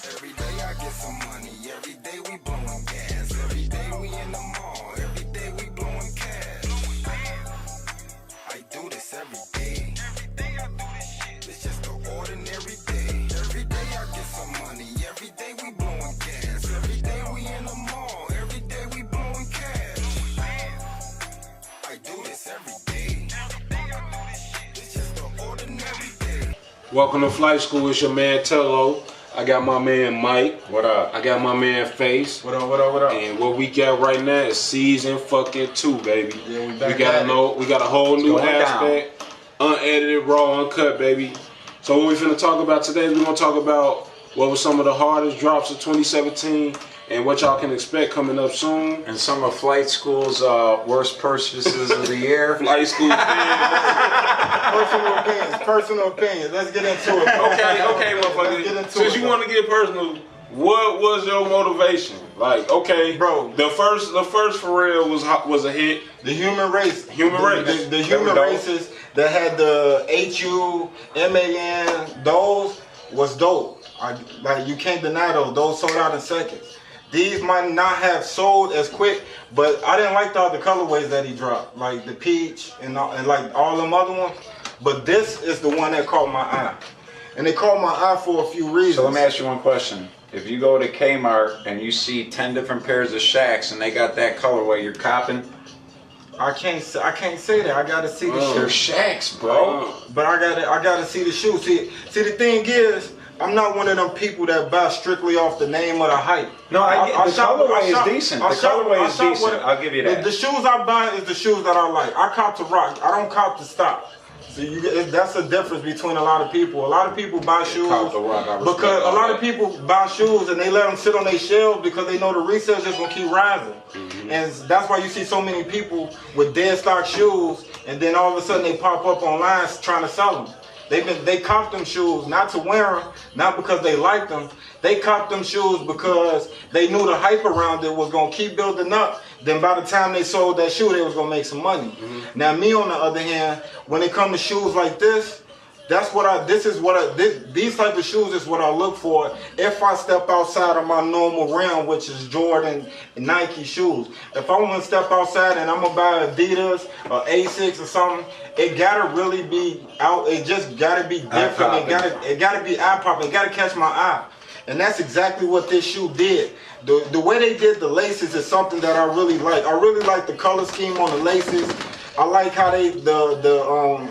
Every day I get some money, every day we blowing gas. Every day we in the mall, every day we blowing cash. I do this every day. Every day I do this shit. It's just an ordinary day. Every day I get some money, every day we blowing gas. Every day we in the mall, every day we blowing cash. I do this every day. Every day I do this shit. It's just an ordinary day. Welcome to Flight School. It's your man Tello. I got my man Mike. What up? I got my man Face. What up, what up, what up? And what we got right now is season fucking 2, baby. Yeah, we back we got a whole new aspect. Unedited, raw, uncut, baby. So what we finna talk about today, we're gonna talk about what were some of the hardest drops of 2017 and what y'all can expect coming up soon. And some of Flight School's worst purchases of the year. Flight School Personal opinions. Let's get into it. Okay, motherfucker. Since you want to get personal, what was your motivation? Like, okay, bro, the first for real was a hit. The human race. The human races that had the HUMAN, those was dope. Like, you can't deny those. Those sold out in seconds. These might not have sold as quick, but I didn't like the other colorways that he dropped, like the peach and like all them other ones. But this is the one that caught my eye. And it caught my eye for a few reasons. So let me ask you one question. If you go to Kmart and you see 10 different pairs of Shaqs and they got that colorway, you're copping? I can't say that. I gotta see the They're shoes. Shaqs, bro. But I gotta see the shoes. See, the thing is, I'm not one of them people that buy strictly off the name of the hype. No, the colorway is decent. The colorway is decent. I'll give you that. The shoes I buy is the shoes that I like. I cop to rock. I don't cop to stop. So that's the difference between a lot of people. A lot of people buy shoes because a lot of people buy shoes and they let them sit on their shelves because they know the resale is just gonna keep rising. And that's why you see so many people with dead stock shoes, and then all of a sudden they pop up online trying to sell them. They copped them shoes not to wear them, not because they liked them. They copped them shoes because they knew the hype around it was gonna keep building up. Then by the time they sold that shoe, they was gonna make some money. Now me on the other hand, when it comes to shoes like this, these type of shoes is what I look for if I step outside of my normal realm, which is Jordan and Nike shoes. If I want to step outside and I'm gonna buy Adidas or Asics or something, it gotta really be out. It just gotta be different. It gotta be eye popping. It gotta catch my eye. And that's exactly what this shoe did. The way they did the laces is something that I really like. I really like the color scheme on the laces. I like how they the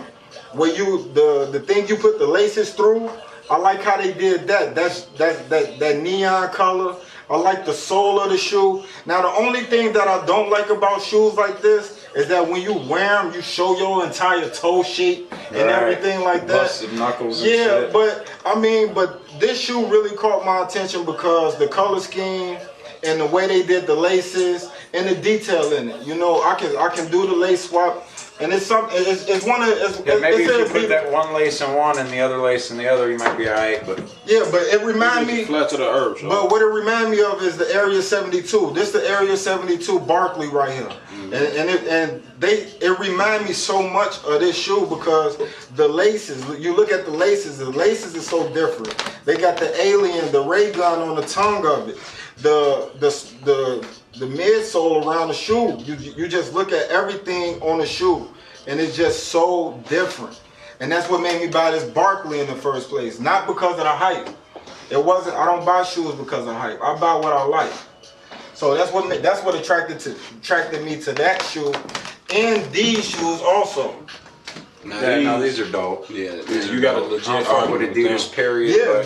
thing you put the laces through. I like how they did that. That neon color. I like the sole of the shoe. Now the only thing that I don't like about shoes like this is that when you wear them, you show your entire toe shape and everything like that. Busted knuckles and shit. but this shoe really caught my attention because the color scheme and the way they did the laces and the detail in it. You know, I can do the lace swap. And it's something. It's one of. Maybe if you put that one lace in one and the other lace in the other, you might be alright. But it remind me flat to the earth. So. But what it remind me of is the Area 72. This the Area 72 Barkley right here, it remind me so much of this shoe because the laces. You look at the laces. The laces is so different. They got the alien, the ray gun on the tongue of it. The midsole around the shoe, you just look at everything on the shoe, and it's just so different. And that's what made me buy this Barkley in the first place, not because of the hype. It wasn't. I don't buy shoes because of hype. I buy what I like. So that's what attracted me to that shoe, and these shoes also. Now these are dope. Yeah, you got a legit with Adidas period. Yeah,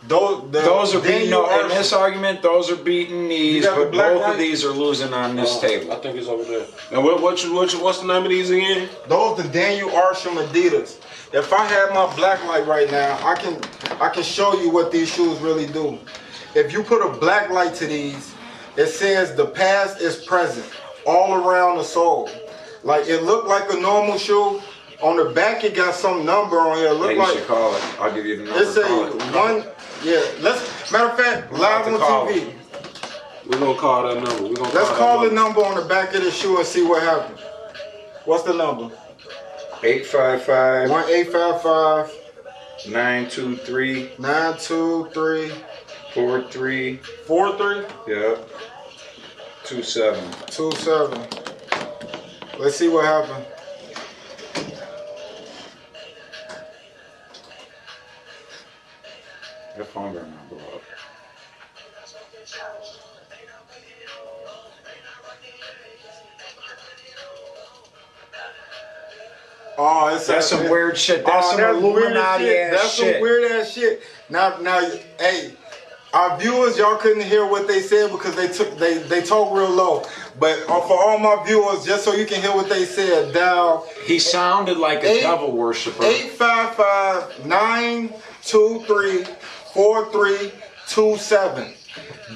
those are beating. In this argument, those are beating these, but both of these are losing on this table. I think it's over there. And what's the name of these again? Those the Daniel Arsham Adidas. If I had my black light right now, I can show you what these shoes really do. If you put a black light to these, it says the past is present all around the sole. Like it looked like a normal shoe. On the back, it got some number on here. Look like. You should call it. I'll give you the number. It say one. Yeah. Matter of fact, live on TV. We're gonna call that number. Let's call the number on the back of the shoe and see what happens. What's the number? 855. 1-855. 923. 923. 4-3. 4-3. Yep. 2-7. 2-7. Let's see what happened. Your phone better not blow up. Oh, that's some weird shit. That's some Illuminati ass That's shit. some weird ass shit. Now, hey, our viewers, y'all couldn't hear what they said because they talk real low. But for all my viewers, just so you can hear what they said, dial. He sounded like a devil worshiper. 855-923-4327.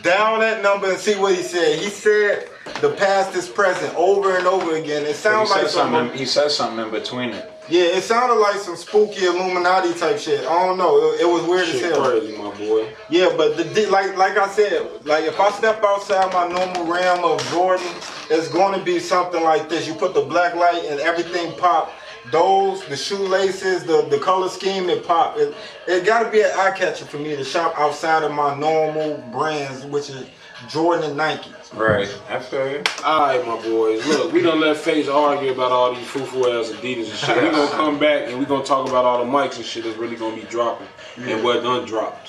Dial that number and see what he said. He said the past is present over and over again. It sounds like something. He said something in between it. Yeah, it sounded like some spooky Illuminati type shit. I don't know. It was weird as hell. Crazy, my boy. Yeah, but like I said, like if I step outside my normal realm of Jordan, it's going to be something like this. You put the black light and everything pop. The shoelaces, the color scheme, it pop. It got to be an eye catcher for me to shop outside of my normal brands, which is Jordan and Nike. Right, I feel you. Alright, my boys. Look, we done let FaZe argue about all these foo-foo ass Adidas and shit. We gonna come back and we gonna talk about all the mics and shit that's really gonna be dropping and what done dropped.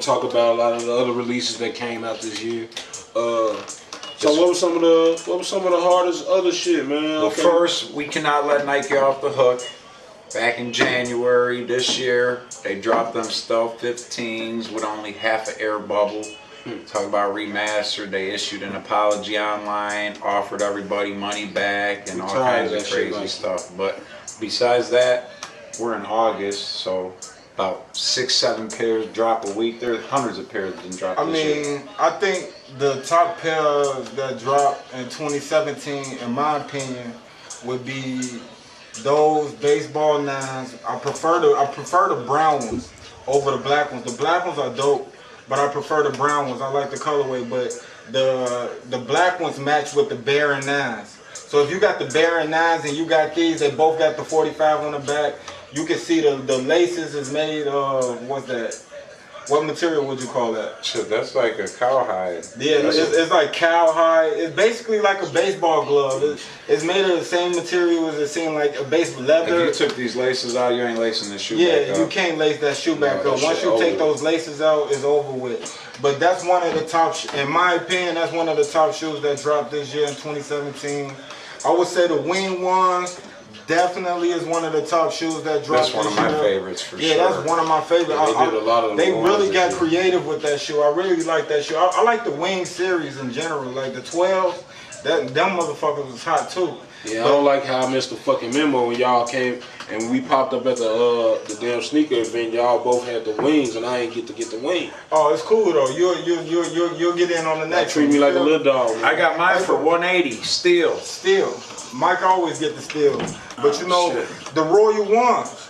Talk about a lot of the other releases that came out this year. So what was some of the hardest other shit, man? Well, first, we cannot let Nike off the hook. Back in January this year, they dropped them Stealth 15s with only half an air bubble. Talk about remastered. They issued an apology online, offered everybody money back, and all kinds of crazy stuff. But besides that, we're in August, so about 6-7 pairs drop a week. There's hundreds of pairs that didn't drop this year. I think the top pairs that dropped in 2017, in my opinion, would be those baseball 9s. I prefer the brown ones over the black ones. The black ones are dope, but I prefer the brown ones. I like the colorway, but the black ones match with the Baron 9s. So if you got the Baron 9s and you got these, they both got the 45 on the back. You can see the laces is made of, what's that? What material would you call that? Shit, that's like a cowhide. Yeah, it's like cowhide. It's basically like a baseball glove. It's made of the same material as it seemed like a baseball leather. If you took these laces out, you ain't lacing the shoe back up. Yeah, you can't lace that shoe back up. Once you take those laces out, it's over with. But that's one of the top, in my opinion, that's one of the top shoes that dropped this year in 2017. I would say the wing ones definitely is one of the top shoes that dropped this year. That's one of my favorites for sure. Yeah, that's one of my favorites. Yeah, they did a lot of they really got creative with that shoe. I really like that shoe. I like the wing series in general. Like the 12s, them motherfuckers was hot too. Yeah, I don't like how I missed the fucking memo when y'all came and we popped up at the damn sneaker event. Y'all both had the wings and I ain't get to get the wing. Oh, it's cool though. You'll get in on the next. Treat me like a little dog, man. I got mine for 180 steel. Mike always get the steal. But you know, the Royal Ones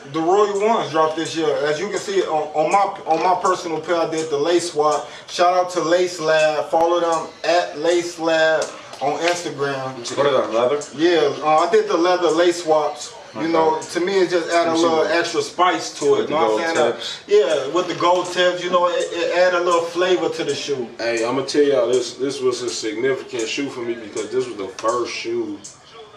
dropped this year. As you can see on my personal pair, I did the Lace Swap. Shout out to Lace Lab. Follow them at Lace Lab on Instagram. What are the leather? Yeah, I did the leather lace swaps. You know, to me it just added a little extra spice to it. With You know the what I'm gold saying? tips. Yeah, with the gold tips, you know, it added a little flavor to the shoe. Hey, I'm gonna tell y'all this was a significant shoe for me because this was the first shoe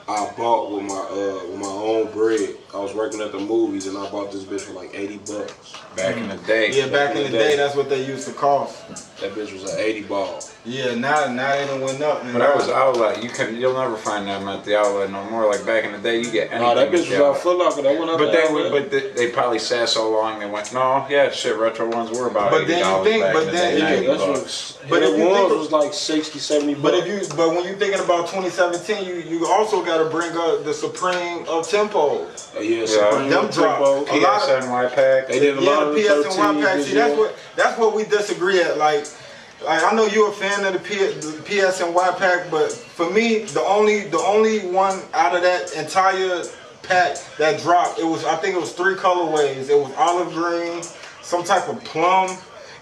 I bought with my own bread. I was working at the movies and I bought this bitch for like $80. Back in the day. Yeah, back in the day, that's what they used to cost. That bitch was an 80 ball. Yeah, now they done went up. But that was outlet. You'll never find them at the outlet no more. Like back in the day, you get anything. Nah, that bitch was at out Foot Locker. That went out But there. they probably sat so long they went, no, yeah, shit, retro ones were about But $80 then you think- back but in the then day, if you- $90 That's bucks. what, But but if it you think was like 60, 70 bucks. But when you're thinking about 2017, you also got to bring up the Supreme of Tempo. Yeah, Yeah. Supreme Them drop. Tempo. A lot of- PSNY pack. They did a Yeah, lot of the the PS and 13s Y pack. this See, year. that's what we disagree at. Like I know you're a fan of the PS and Y pack, but for me, the only one out of that entire pack that dropped, I think it was 3 colorways. It was olive green, some type of plum,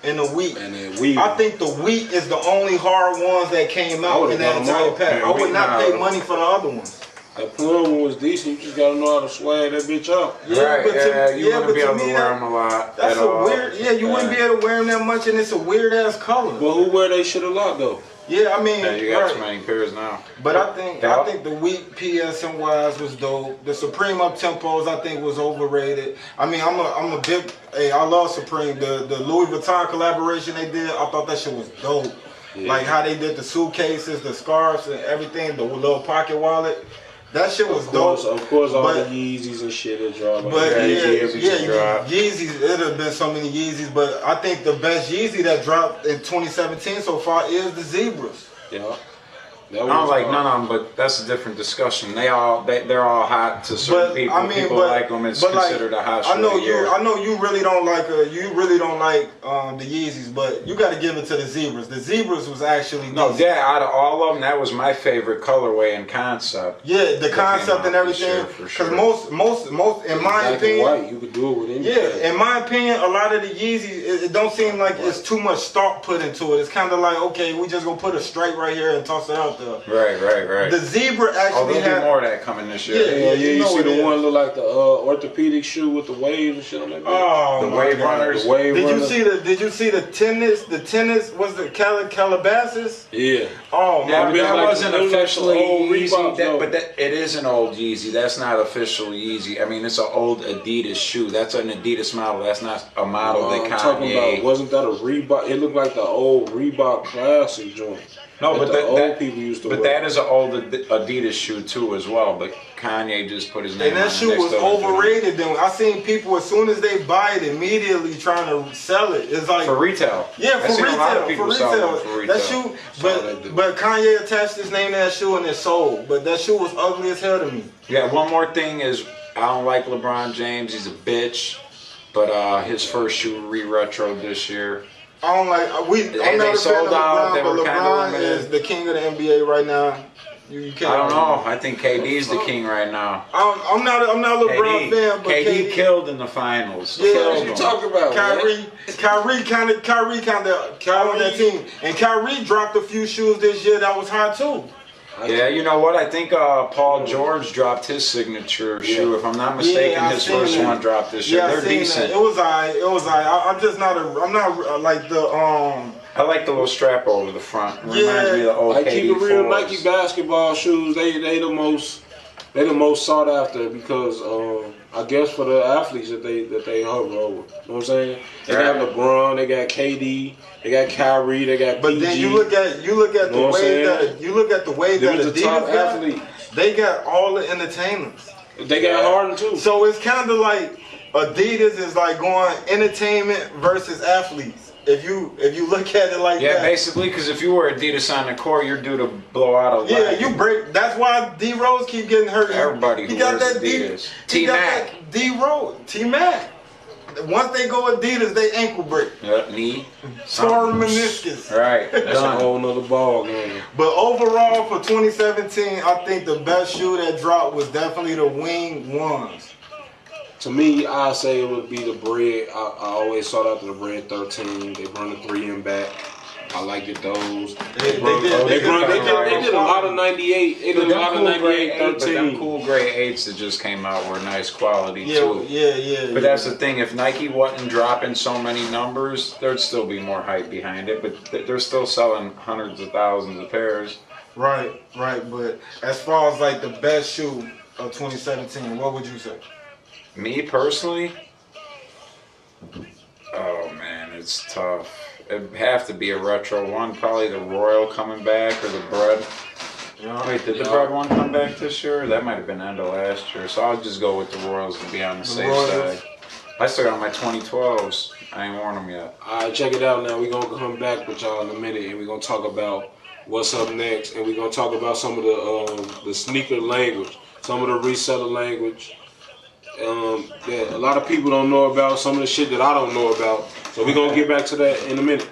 and the wheat. And then wheat. I think the wheat is the only hard ones that came out in that got 'em entire all. pack. Yeah, I would wheat not pay now. money for the other ones. That plum one was decent. You just gotta know how to swag that bitch up. Right, but you wouldn't be to able to me, wear them a lot. That's at a all. weird. Yeah, you wouldn't be able to wear them that much, and it's a weird ass color. But who wear they shit a lot though? Yeah, I mean, Yeah, you got right. too many pairs now. But I think the wheat PS and Ys was dope. The Supreme Up Tempos I think was overrated. I mean, I'm a big. Hey, I love Supreme. The Louis Vuitton collaboration they did, I thought that shit was dope. Yeah. Like how they did the suitcases, the scarves, and everything. The little pocket wallet. That shit was dope. Of course, all But- the Yeezys and shit that drop. But Yeezys dropped. Yeezys, it have been so many Yeezys, but I think the best Yeezy that dropped in 2017 so far is the Zebras. Yeah. I don't like none of them, but that's a different discussion. They're all hot to certain people. People like them. It's considered a hot shoe I know of the year. I know you really don't like the Yeezys, but you got to give it to the Zebras. The Zebras was actually No, decent. yeah, out of all of them, that was my favorite colorway and concept. Yeah, the concept came and out this year, everything. for Because sure. most, in my Black and opinion, white, you could do it with anything. yeah, in my opinion, a lot of the Yeezys, it don't seem like it's too much thought put into it. It's kind of like, okay, we just gonna put a stripe right here and toss it out there. Right. The Zebra Oh, actually there'll had be more of that coming this year. Yeah. You you know see it the is. one look like the orthopedic shoe with the waves and shit on that bitch? Oh, The my Wave God. Runners. The wave Did you runners. see the tennis? The tennis was the Calabasas. Yeah. Oh my Yeah, Them but bitches that like- wasn't them like the officially old Yeezy. Reeboks, though. But it is an old Yeezy. That's not official Yeezy. I mean, it's an old Adidas shoe. That's an Adidas model. That's not a model that I'm talking about, Kanye. wasn't that a Reebok? It looked like the old Reebok classic joint. No, that but the old that people used to But wear. that is an old Adidas shoe too, as well. But Kanye just put his name And on that it shoe next was to it. overrated. Then I seen people as soon as they buy it, immediately trying to sell it. It's like For retail. yeah, I've for seen a lot of retail, people for sell them retail. for retail. That shoe, That's all they do. but Kanye attached his name to that shoe and it sold. But that shoe was ugly as hell to me. Yeah, one more thing is I don't like LeBron James. He's a bitch. But his first shoe re-retro this year. I don't like I'm And not they a fan sold of out. LeBron, They but were kinda LeBron limited. is the king of the NBA right now. You can't. I don't know. I think KD's the king right now. I'm not a LeBron fan, but KD killed in the finals. Yeah, Killed What you him. talking about, man? Kyrie kind of on that team, and Kyrie dropped a few shoes this year that was hot too. Yeah, you know what? I think Paul George dropped his signature shoe. If I'm not mistaken, Yeah, I his seen first that. one dropped this year. Yeah, I They're seen decent. that. It was alright. I'm just not like the I like the little strap over the front. It reminds me of the old Like KD keep it real, 4s. Nike basketball shoes. They the most sought after because I guess for the athletes that they hover over. You know what I'm saying? They got LeBron, they got KD, they got Kyrie, they got But PG. then you look at You know the what I'm way saying? that Them is the top Adidas got. athlete. They got all the entertainers. They got Harden too. So it's kind of like Adidas is like going entertainment versus athletes. If you look at it like Yeah, that. basically, because if you wear Adidas on the court, you're due to blow out a Yeah, leg. you break. That's why D Rose keep getting hurt. Everybody who he got wears that Adidas. T-Mac. D Rose. T-Mac. Once they go Adidas, they ankle break. Knee. Torn meniscus. Right. That's a Done. whole nother ball game. But overall, for 2017, I think the best shoe that dropped was definitely the Wing Ones. To me, I say it would be the bread. I always sought after the bread 13. They run the 3M back. I liked it those. They did They did a lot of 98. They did a lot of 98, 13. But them cool gray 8s that just came out were nice quality Yeah, too. yeah. But that's the thing. If Nike wasn't dropping so many numbers, there'd still be more hype behind it. But they're still selling hundreds of thousands of pairs. Right. But as far as like the best shoe of 2017, what would you say? Me personally, oh man, it's tough. It'd have to be a retro one, probably the Royal coming back or the Bread. Yeah. Wait, did the Bread one come back this year? That might have been end of last year. So I'll just go with the Royals to be on the safe side. I still got my 2012s. I ain't worn them yet. Alright, check it out now. We're going to come back with y'all in a minute and we're going to talk about what's up next. And we're going to talk about some of the sneaker language, some of the reseller language. That a lot of people don't know about, some of the shit that I don't know about. So we're going to get back to that in a minute.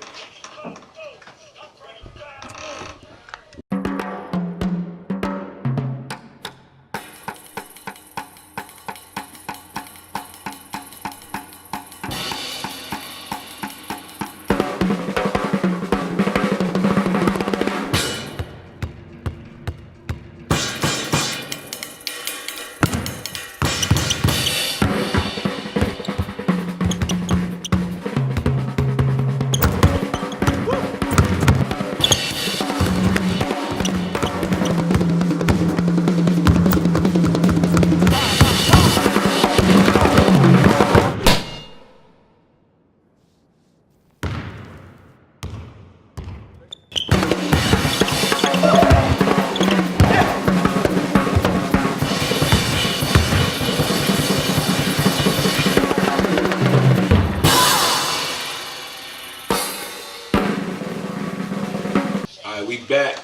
We back.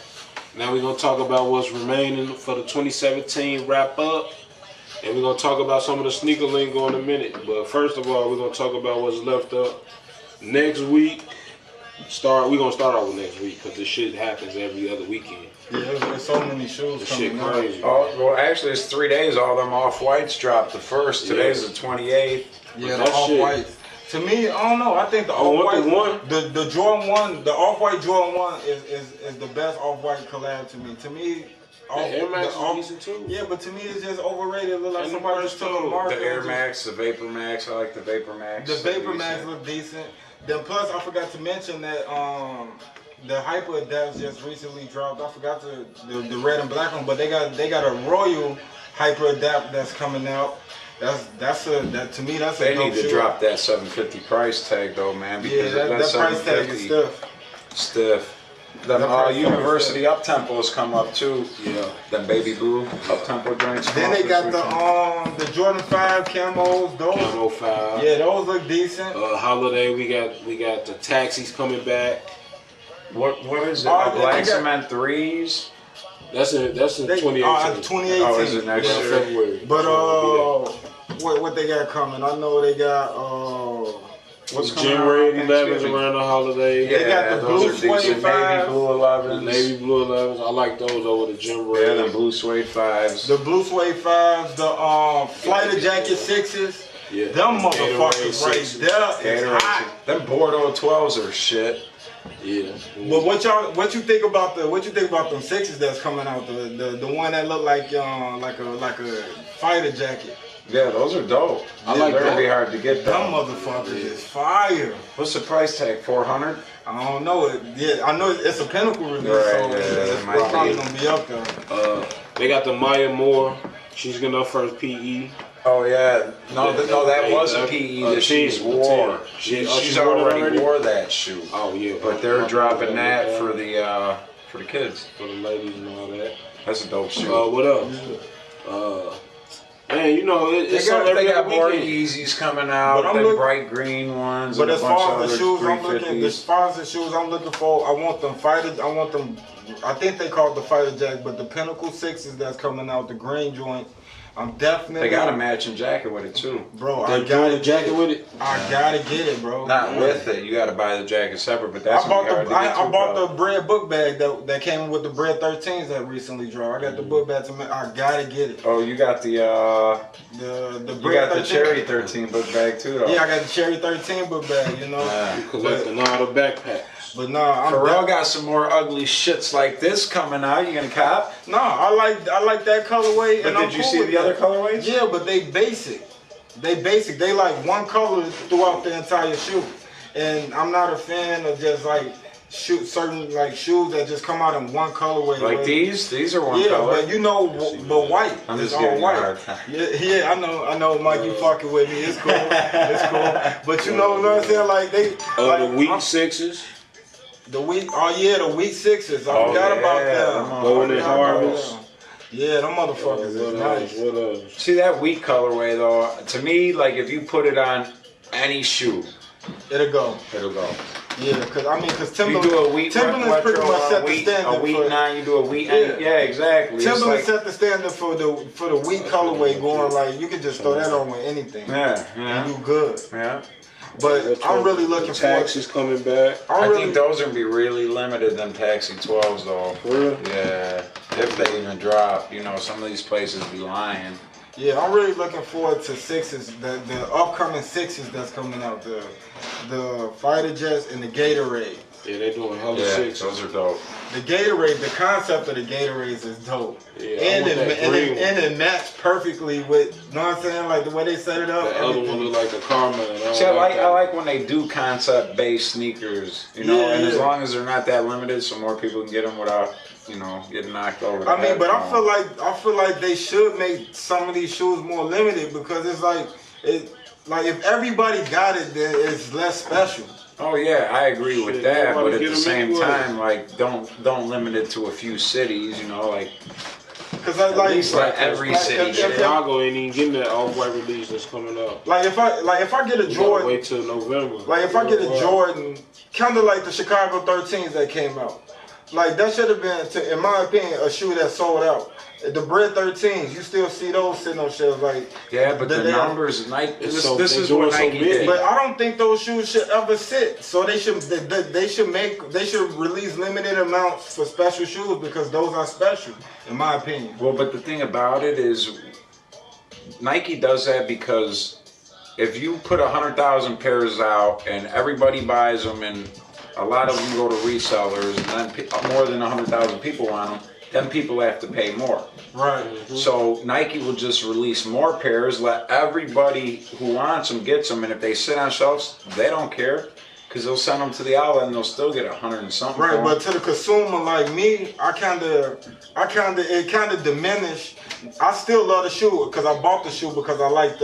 Now we're going to talk about what's remaining for the 2017 wrap up. And we're going to talk about some of the sneaker lingo in a minute. But first of all, we're going to talk about what's left up. Next week, we're going to start out with next week because this shit happens every other weekend. Yeah, there's so many shoes coming out. Crazy. Oh, well, actually, it's 3 days. All them off-whites dropped the first. Today's the 28th. Yeah, the off-whites. To me, I don't know. I think the off-white, the Jordan 1, the off-white Jordan 1 is the best off-white collab to me. To me, Air Max is decent too. Yeah, but to me it's just overrated. It look like somebody just took a marker. The Air Max, the Vapor Max. I like the Vapor Max. The Vapor Max look decent. Then plus, I forgot to mention that the Hyper Adapts just recently dropped. I forgot the red and black one, but they got a Royal Hyper Adapt that's coming out. To me that's they a dope need to shoe. drop that $750 price tag though, man. Because yeah, that price tag is stiff. The University Up Tempos come up too. Yeah, them baby blue Up Tempo joints. Then they got the Jordan 5 camos. Those Camo 5. Yeah, those look decent. Holiday, we got the taxis coming back. What is it? Black Cement 3s. That's in 2018. 2018. Oh, is it next year? February. But what they got coming? I know they got what's Gym Raid 11s around the holiday. Yeah, they got the blue suede 5s. Navy blue 11s. Navy blue 11s. I like those over the Gym Raid. Yeah, the blue suede 5s. The blue suede 5s. The Flighter Jacket 6s. Yeah. Them motherfuckers right there is hot. Them Bordeaux 12s are shit. Yeah. But what you think about them 6s that's coming out? The one that look like a fighter jacket. Yeah, those are dope. I like they're that. gonna be hard to get Them though. motherfuckers is fire. What's the price tag? 400? I don't know. I know it's a Pinnacle release, Right, so it's might probably be. gonna be up there. They got the Maya Moore. She's getting her first PE. Oh yeah, no, that was a PE that she's wore. She's already wore that shoe. Oh yeah, But they're dropping that for the kids, for the ladies and all that. That's a dope shoe. What else? Man, you know it's they got more weekend. Yeezys coming out. The bright green ones. But and as a bunch far of as the other shoes I'm looking for, I want them fighters. I want them. I think they call it the fighter jack, but the Pinnacle 6s that's coming out, the green joint. I'm definitely. They got a matching jacket with it too, bro. They got a jacket with it. I gotta get it, bro. Not with it. You got to buy the jacket separate, but that's. I bought the bread book bag that came with the bread 13s that recently dropped. I got the book bag. I gotta get it. Oh, you got the bread. You got 13. the cherry 13 book bag too, though. Yeah, I got the cherry 13 book bag. You know, You collecting all the backpacks. but nah, Pharrell got some more ugly shits like this coming out. You gonna cop? No, I like that colorway. But and did you see the other colorways? Yeah, but they basic. They like one color throughout the entire shoe. And I'm not a fan of just like certain like shoes that just come out in one colorway. Like these are one color. Yeah, but you know, but white. I'm it's just all giving you a white. hard time. Yeah, I know, Mike, you fucking with me. It's cool. It's cool. But you know what I'm saying? Like they The weak sixes. The week sixes. I forgot about them. Golden Harvest. Yeah, them motherfuckers is nice. What else? See that wheat colorway though? To me, like if you put it on any shoe, It'll go. Yeah, because you do a wheat Timberland's pretty much set the standard. A wheat for, 9, you do a wheat. Yeah, exactly. Timberland set the standard for the wheat colorway. Going like you can just throw that on with anything. Yeah. And you good. Yeah. But I'm really looking for Taxis coming back. I think those are gonna be really limited. Them Taxi 12s though. Really? Yeah. If they even drop, some of these places be lying. Yeah, I'm really looking forward to sixes. The upcoming sixes that's coming out. The fighter jets and the Gatorade. Yeah, they doing hella six. Those are dope. The Gatorade, the concept of the Gatorades is dope. Yeah, and it matched perfectly with, you know what I'm saying? Like the way they set it up. The other one look like the Karma. See, I like when they do concept-based sneakers, and as long as they're not that limited, so more people can get them without, getting knocked over. I mean, but I feel like they should make some of these shoes more limited because it's like if everybody got it, then it's less special. Oh yeah, I agree with that, but at the same time, like don't limit it to a few cities, like. Cause at least every city. Chicago ain't even getting that off-white release that's coming up. Like if I get a Jordan, wait till November. Like if I get a Jordan, kind of like the Chicago 13s that came out. Like that should have been, in my opinion, a shoe that sold out. The bread 13s, you still see those sitting on shelves. Like but the numbers, Nike. This is what Nike did. But I don't think those shoes should ever sit. So they should release limited amounts for special shoes because those are special, in my opinion. Well, but the thing about it is, Nike does that because if you put 100,000 pairs out and everybody buys them and a lot of them go to resellers and then more than 100,000 people want them, then people have to pay more. Right. So Nike will just release more pairs, let everybody who wants them gets them, and if they sit on shelves, they don't care because they'll send them to the outlet and they'll still get 100 and something. Right, but to the consumer like me, it kind of diminished. I still love the shoe because I bought the shoe because I like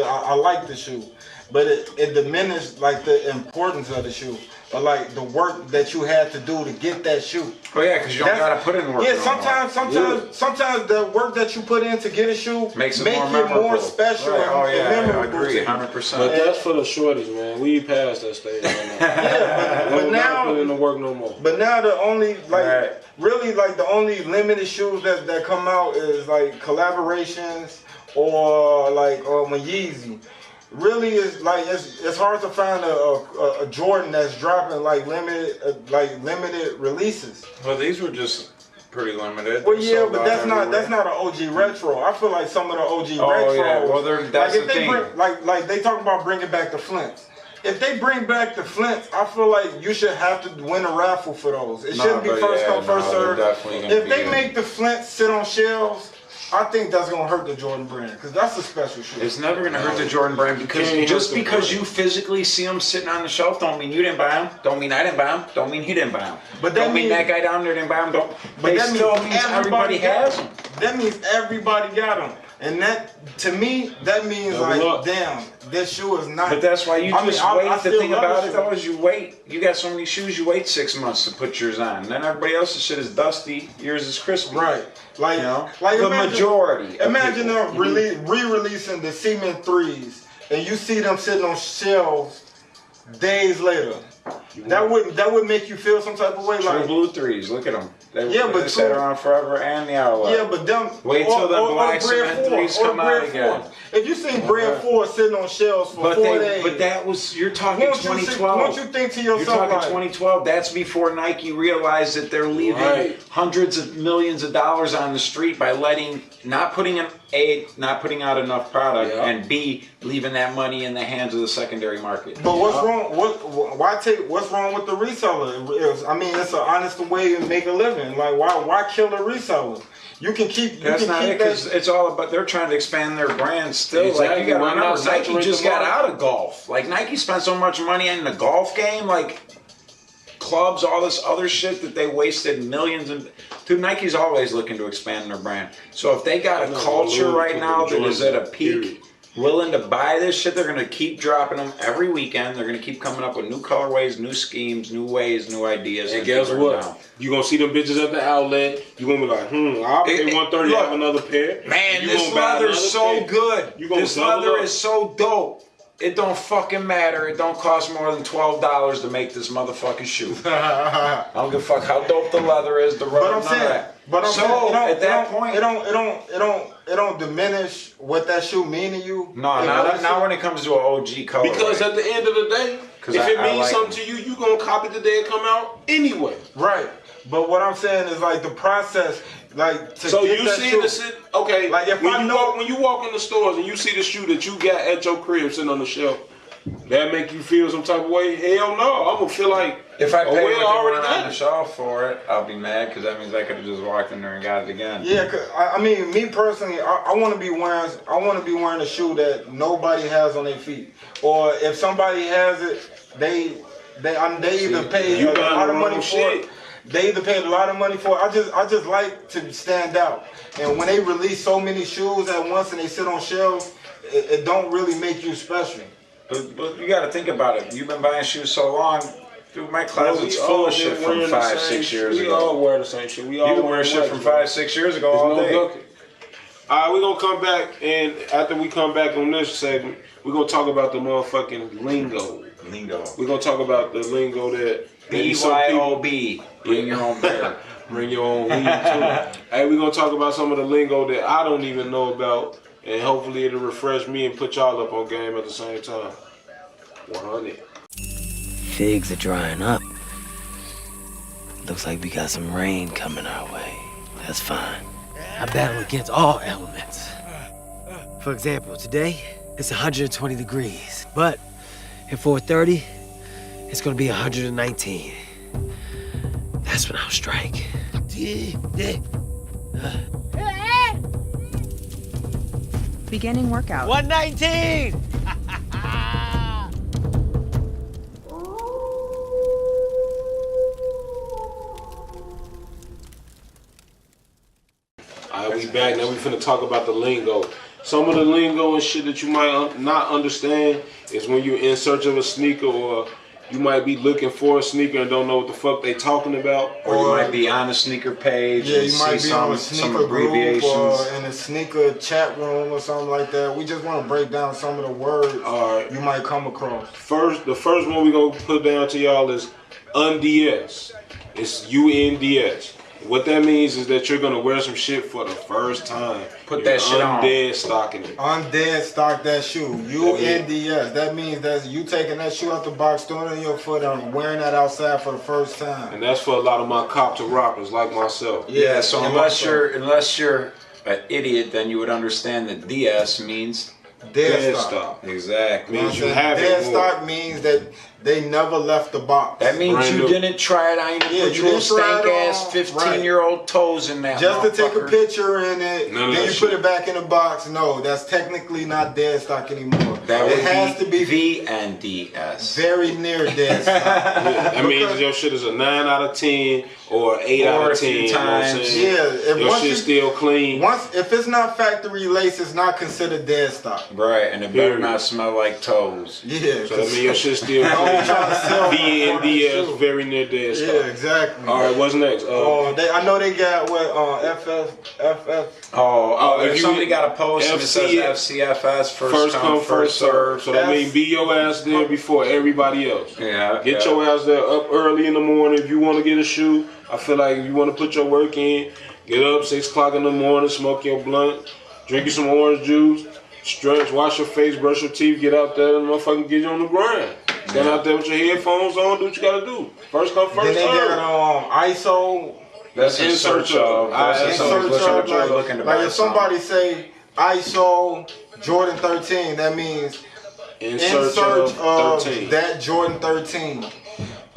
the shoe, but it diminished like the importance of the shoe. Or like the work that you had to do to get that shoe. Oh yeah, because you don't gotta put in work. Yeah, sometimes the work that you put in to get a shoe makes it more special. Right. Oh yeah, and I agree, 100%. But that's for the shorties, man. We passed that stage right now. Yeah, but now put in the work no more. But now the only really the only limited shoes that come out is like collaborations or when Yeezy. Really is it's hard to find a Jordan that's dropping limited releases. Well, these were just pretty limited. Well, yeah, but that's not an OG retro. I feel like some of the OG retros. Yeah. Well, that's the thing. Like they talk about bringing back the Flints. If they bring back the Flints, I feel like you should have to win a raffle for those. It shouldn't be first come, first serve. If they make the Flints sit on shelves, I think that's gonna hurt the Jordan brand because that's a special shoe. It's never gonna hurt the Jordan brand because just because you physically see them sitting on the shelf don't mean you didn't buy them. Don't mean I didn't buy them. Don't mean he didn't buy them. But don't mean that guy down there didn't buy them. But that still means everybody has them. That means everybody got them, and that to me that means damn, this shoe is not. But that's why you wait. The thing about it though is you wait. You got so many shoes, you wait 6 months to put yours on. And then everybody else's shit is dusty. Yours is crispy. Right. Like the majority. Imagine them re-releasing the Cement 3s, and you see them sitting on shelves days later. That would make you feel some type of way. True Like blue threes, look at them. But sat around forever and the outlet. Yeah, but them. Wait till the black cement threes come out again. If you seen bread 4 sitting on shelves for 4 days, but that was you're talking 2012. Don't you think to yourself, you're talking like, 2012. That's before Nike realized that they're leaving hundreds of millions of dollars on the street by not putting out enough product, and B, leaving that money in the hands of the secondary market. But what's wrong? What's wrong with the reseller? I mean, it's an honest way to make a living. Like, why kill a reseller? You can keep. That's not it, because it's all about. They're trying to expand their brand still. Exactly. Like, you got to remember, Nike just got out of golf. Like, Nike spent so much money in the golf game, like clubs, all this other shit that they wasted millions. Dude, Nike's always looking to expand their brand. So if they got a culture right now that is at a peak, willing to buy this shit, they're going to keep dropping them every weekend. They're going to keep coming up with new colorways, new schemes, new ways, new ideas. And guess what? You're going to see them bitches at the outlet. You're going to be like, I'll pay $130 to have another pair. Man, this leather's so good. This leather is so dope. It don't fucking matter. It don't cost more than $12 to make this motherfucking shoe. I don't give a fuck how dope the leather is, the rubber, But I'm saying, at that point, it don't diminish what that shoe mean to you. No, not when it comes to an OG color. Because at the end of the day, if it means something to you, you gonna copy the day it come out anyway. Right. But what I'm saying is, like, the process, like, to so get you that see shoe, the shit. Okay. Like, if when you walk in the stores and you see the shoe that you got at your crib sitting on the shelf, that make you feel some type of way? Hell no. I'm gonna feel like if I pay on the shelf for it, I'll be mad because that means I could have just walked in there and got it again. Yeah, cause, I mean, me personally, I want to be wearing a shoe that nobody has on their feet, or if somebody has it, they either pay a lot of money for it. They either paid a lot of money for it. I just like to stand out. And when they release so many shoes at once and they sit on shelves, it don't really make you special. But you got to think about it. You've been buying shoes so long. Dude, my closet's full of shit from 5-6 years ago. We all wear the same shit. You can wear shit from 5-6 years ago all day. All right, we're going to come back, and after we come back on this segment, we're going to talk about the motherfucking lingo. We're going to talk about the lingo that... BYOB. Bring your own beer. Bring your own weed, too. Hey, we're going to talk about some of the lingo that I don't even know about, and hopefully it'll refresh me and put y'all up on game at the same time. 100. Figs are drying up. Looks like we got some rain coming our way. That's fine. I battle against all elements. For example, today, it's 120 degrees, but at 4:30, it's gonna be 119. That's when I'll strike. Beginning workout. 119! Alright, we back. Now we finna talk about the lingo. Some of the lingo and shit that you might not understand is when you're in search of a sneaker, or you might be looking for a sneaker and don't know what the fuck they talking about. Or you might be on a sneaker page and you might see be on a some sneaker abbreviations. group or in a sneaker chat room or something like that. We just want to break down some of the words you might come across. The first one we gonna put down to y'all is unds. It's UNDS. What that means is that you're gonna wear some shit for the first time. Put that shit on. Undead stocking it. Undead stock that shoe. UNDS. That means that you taking that shoe out the box, throwing it on your foot, and wearing that outside for the first time. And that's for a lot of my cop to rockers like myself. Yeah. So unless you're an idiot, then you would understand that DS means dead stock. Exactly. Means you have dead it stock means that they never left the box. That means Brand you new. didn't try it on your little stank ass 15-year-old toes in that. Just to take a picture in it, None of then that you put it back in the box. No, that's technically not dead stock anymore. That has to be VNDS. very near dead stock. That means your shit is a 9 out of 10 or 8 out of 10. You know what I'm saying? Yeah, if your shit's still clean. If it's not factory lace, it's not considered dead stock. Right, and it better not smell like toes. Yeah, So that means your shit's still clean. trying to sell VNDS, very near dead stock. Yeah, exactly. All right, what's next? I know they got what FF. If somebody got a post and it says FCFS, first come, first serve. So that means be your ass there before everybody else. Yeah. Get your ass there up early in the morning if you want to get a shoe. I feel like if you want to put your work in, get up 6 o'clock in the morning, smoke your blunt, drink you some orange juice, stretch, wash your face, brush your teeth, get out there and motherfucking get you on the grind. Stand out there with your headphones on, do what you gotta do. First come, first serve. Then they got ISO. That's in search of. Like if somebody say ISO Jordan 13, that means in search of 13. That Jordan 13.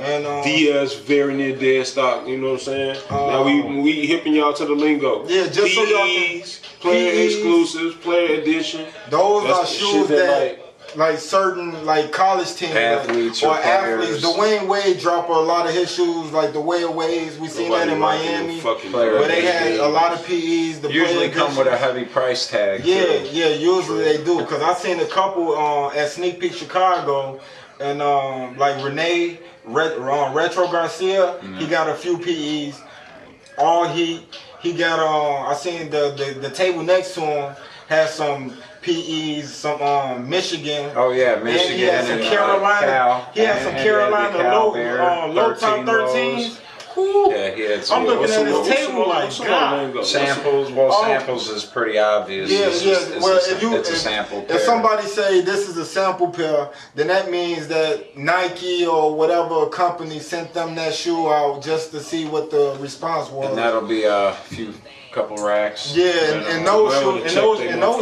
And DS very near dead stock, you know what I'm saying? Now we hipping y'all to the lingo. Yeah, just so y'all can player exclusives, player edition. Those are shoes that like certain like college teams athletes or athletes. Dwayne Wade dropped a lot of his shoes, like the Way of Waves. We seen that in Miami, where they had a lot of PEs. The usually come with a heavy price tag. Yeah, usually they do. Cause I seen a couple at Sneak Peek Chicago, and like Renee Retro Garcia, he got a few PEs. All he got I seen the table next to him has some PEs, some Michigan. Oh yeah, Michigan. And he had some Carolina. Cal, he had some Carolina low top 13s. Yeah, he had some. I'm looking at his table like God. Samples. Well, samples is pretty obvious. Yeah. Well, it's a sample pair. If somebody say this is a sample pair, then that means that Nike or whatever company sent them that shoe out just to see what the response was. And that'll be a couple racks. Yeah, and those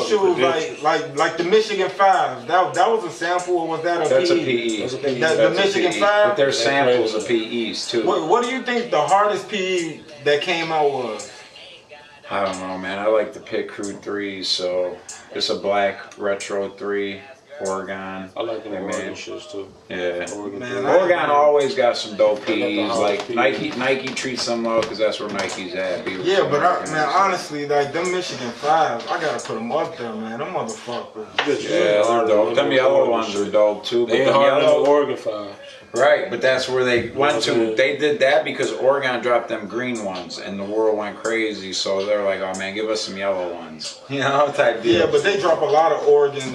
shoes, like the Michigan 5s, that was a sample, or was that a PE? That's a PE. The Michigan 5? But there's samples of PEs too. What do you think the hardest PE that came out was? I don't know, man. I like the Pit Crew 3s, so it's a black retro 3. Oregon. I like the Oregon shirts too. Yeah. Oregon always got some dope PEs. Like Nike treats them low because that's where Nike's at. Yeah, but honestly, like them Michigan 5s, I gotta put them up there, man. Them motherfuckers. Yeah, they're dope. Them yellow ones are dope too. But they ain't hard as the Oregon 5. Right, but that's where they went to. They did that because Oregon dropped them green ones, and the world went crazy. So they're like, "Oh man, give us some yellow ones," you know, type deal. Yeah, but they drop a lot of Oregon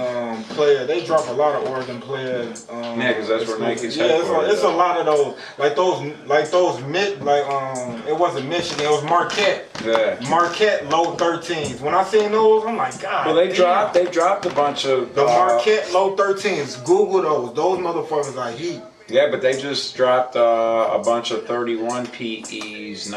players. They drop a lot of Oregon players. Yeah, because that's where Nike's headquarters. It's a lot of those, like those it wasn't Michigan, it was Marquette. Yeah, Marquette low 13s. When I seen those, I'm like, God. Well, they dropped a bunch of the Marquette low 13s. Google those. Those motherfuckers are heat. Yeah, but they just dropped a bunch of 31 PEs,